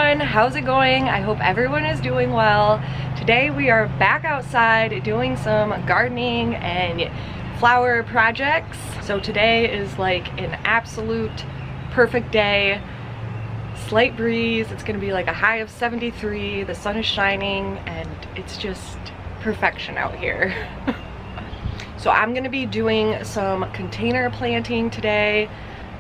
everyone, how's it going? I hope everyone is doing well. Today we are back outside doing some gardening and flower projects. So today is like an absolute perfect day. Slight breeze, it's gonna be like a high of 73, the sun is shining, and it's just perfection out here. So I'm gonna be doing some container planting today.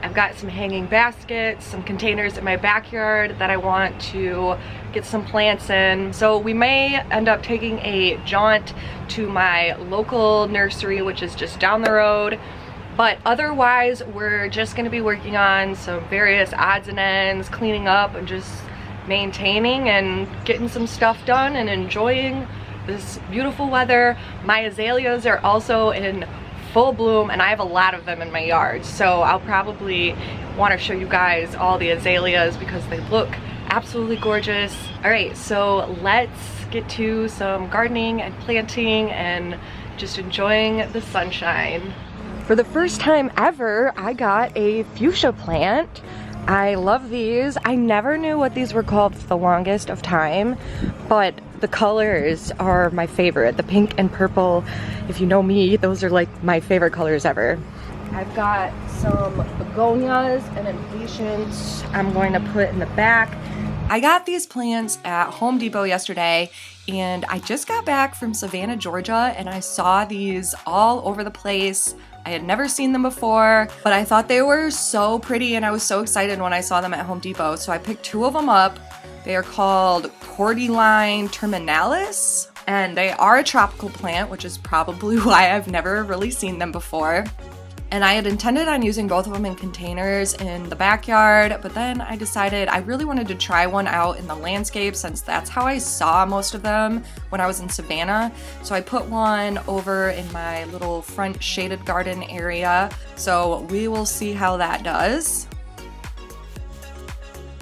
I've got some hanging baskets, some containers in my backyard that I want to get some plants in. So we may end up taking a jaunt to my local nursery, which is just down the road. But otherwise, we're just gonna be working on some various odds and ends, cleaning up and just maintaining and getting some stuff done and enjoying this beautiful weather. My azaleas are also in full bloom and I have a lot of them in my yard, so I'll probably want to show you guys all the azaleas because they look absolutely gorgeous. All right, so let's get to some gardening and planting and just enjoying the sunshine. For the first time ever, I got a fuchsia plant. I love these. I never knew what these were called for the longest of time, but the colors are my favorite. The pink and purple, if you know me, those are like my favorite colors ever. I've got some begonias and impatiens I'm going to put in the back. I got these plants at Home Depot yesterday, and I just got back from Savannah, Georgia, and I saw these all over the place. I had never seen them before, but I thought they were so pretty and I was so excited when I saw them at Home Depot. So I picked two of them up. They are called Cordyline terminalis, and they are a tropical plant, which is probably why I've never really seen them before. And I had intended on using both of them in containers in the backyard, but then I decided I really wanted to try one out in the landscape since that's how I saw most of them when I was in Savannah. So I put one over in my little front shaded garden area. So we will see how that does.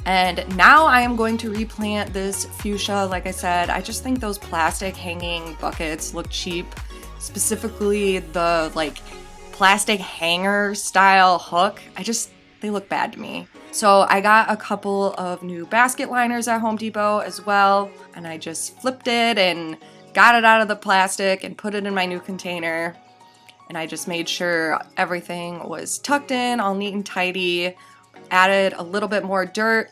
And now I am going to replant this fuchsia. Like I said, I just think those plastic hanging buckets look cheap, specifically the plastic hanger style hook. They look bad to me. So I got a couple of new basket liners at Home Depot as well, and I just flipped it and got it out of the plastic and put it in my new container. And I just made sure everything was tucked in, all neat and tidy, added a little bit more dirt.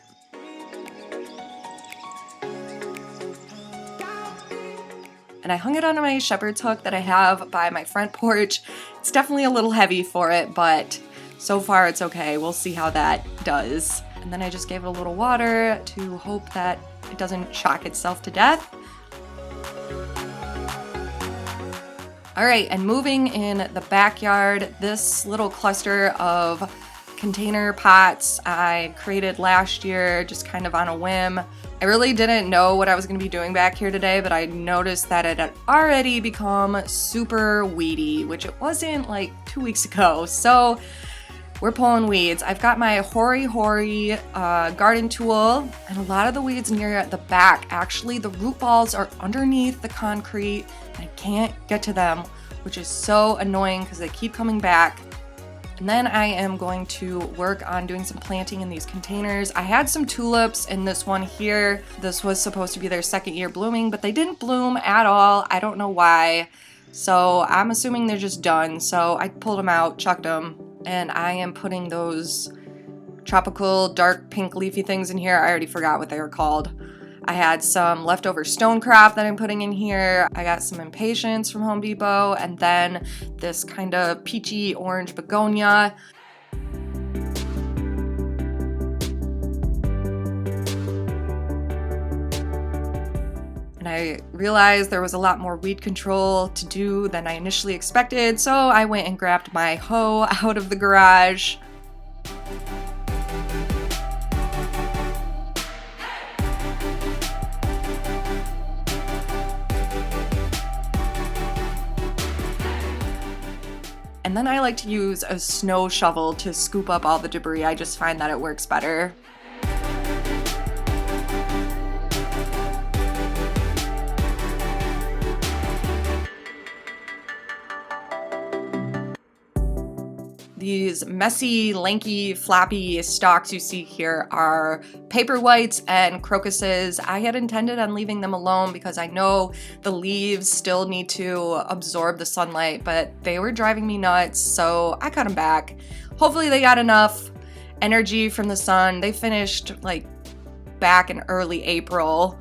And I hung it on my shepherd's hook that I have by my front porch. It's definitely a little heavy for it, but so far it's okay. We'll see how that does. And then I just gave it a little water to hope that it doesn't shock itself to death. All right, and moving in the backyard, this little cluster of container pots I created last year just kind of on a whim. I really didn't know what I was going to be doing back here today, but I noticed that it had already become super weedy, which it wasn't like 2 weeks ago. So we're pulling weeds. I've got my Hori garden tool, and a lot of the weeds near the back, actually the root balls are underneath the concrete and I can't get to them, which is so annoying because they keep coming back. And then I am going to work on doing some planting in these containers. I had some tulips in this one here. This was supposed to be their second year blooming, but they didn't bloom at all. I don't know why. So I'm assuming they're just done. So I pulled them out, chucked them, and I am putting those tropical dark pink leafy things in here. I already forgot what they were called. I had some leftover stone crop that I'm putting in here. I got some impatiens from Home Depot, and then this kind of peachy orange begonia. And I realized there was a lot more weed control to do than I initially expected, so I went and grabbed my hoe out of the garage. And then I like to use a snow shovel to scoop up all the debris. I just find that it works better. These messy, lanky, floppy stalks you see here are paper whites and crocuses. I had intended on leaving them alone because I know the leaves still need to absorb the sunlight, but they were driving me nuts, so I cut them back. Hopefully they got enough energy from the sun. They finished like back in early April.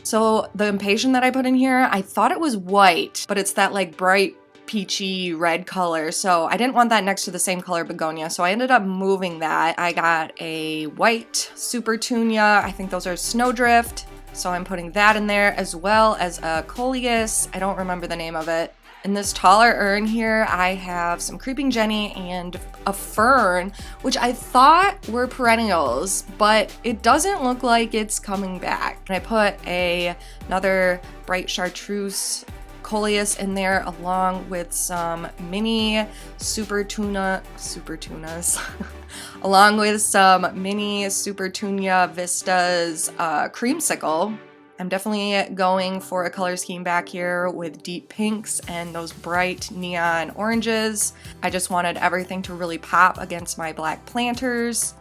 So the impatient that I put in here, I thought it was white, but it's that like bright peachy red color. So I didn't want that next to the same color begonia. So I ended up moving that. I got a white Supertunia. I think those are Snowdrift. So I'm putting that in there, as well as a Coleus. I don't remember the name of it. In this taller urn here, I have some Creeping Jenny and a fern, which I thought were perennials, but it doesn't look like it's coming back. And I put another bright chartreuse Coleus in there, along with some mini Supertunas, along with some mini Supertunia Vistas creamsicle. I'm definitely going for a color scheme back here with deep pinks and those bright neon oranges. I just wanted everything to really pop against my black planters.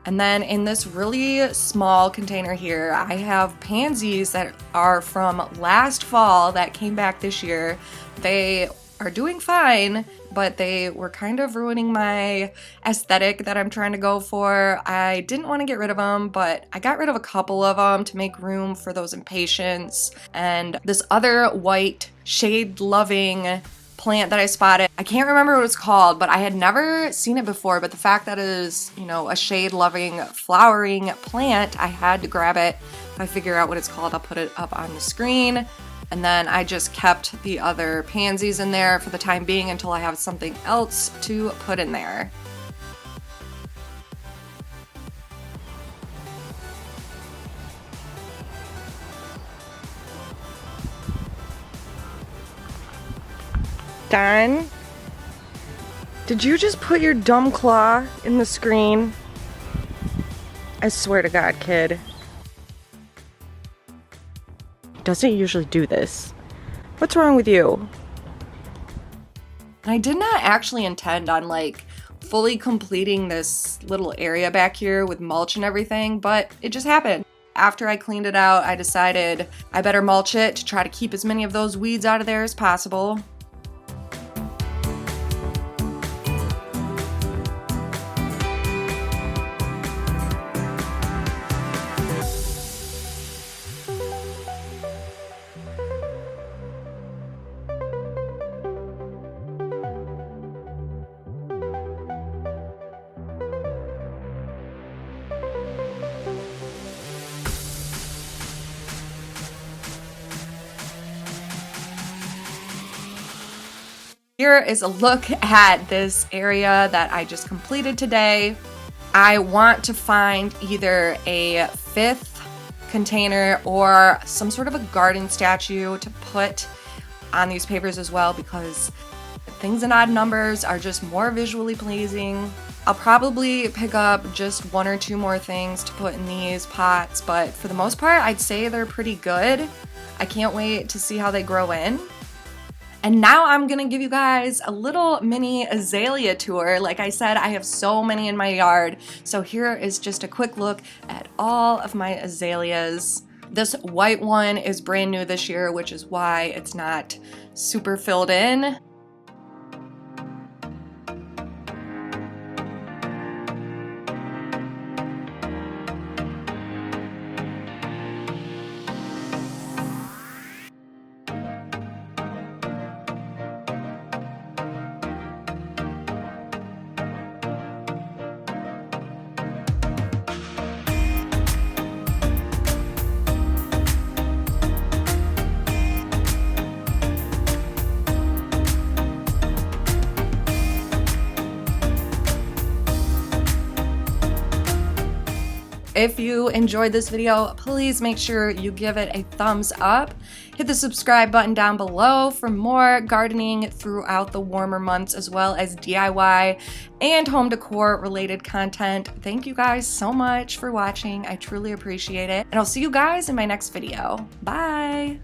And then in this really small container here, I have pansies that are from last fall that came back this year. They are doing fine, but they were kind of ruining my aesthetic that I'm trying to go for. I didn't want to get rid of them, but I got rid of a couple of them to make room for those impatiens. And this other white shade-loving plant that I spotted, I can't remember what it's called, but I had never seen it before. But the fact that it is, you know, a shade-loving flowering plant, I had to grab it. If I figure out what it's called, I'll put it up on the screen. And then I just kept the other pansies in there for the time being until I have something else to put in there. Don, did you just put your dumb claw in the screen? I swear to God, kid. Doesn't usually do this. What's wrong with you? I did not actually intend on like fully completing this little area back here with mulch and everything, but it just happened. After I cleaned it out, I decided I better mulch it to try to keep as many of those weeds out of there as possible. Here is a look at this area that I just completed today. I want to find either a 5th container or some sort of a garden statue to put on these papers as well, because things in odd numbers are just more visually pleasing. I'll probably pick up just 1 or 2 more things to put in these pots, but for the most part, I'd say they're pretty good. I can't wait to see how they grow in. And now I'm gonna give you guys a little mini azalea tour. Like I said, I have so many in my yard. So here is just a quick look at all of my azaleas. This white one is brand new this year, which is why it's not super filled in. If you enjoyed this video, please make sure you give it a thumbs up. Hit the subscribe button down below for more gardening throughout the warmer months, as well as DIY and home decor related content. Thank you guys so much for watching. I truly appreciate it. And I'll see you guys in my next video. Bye.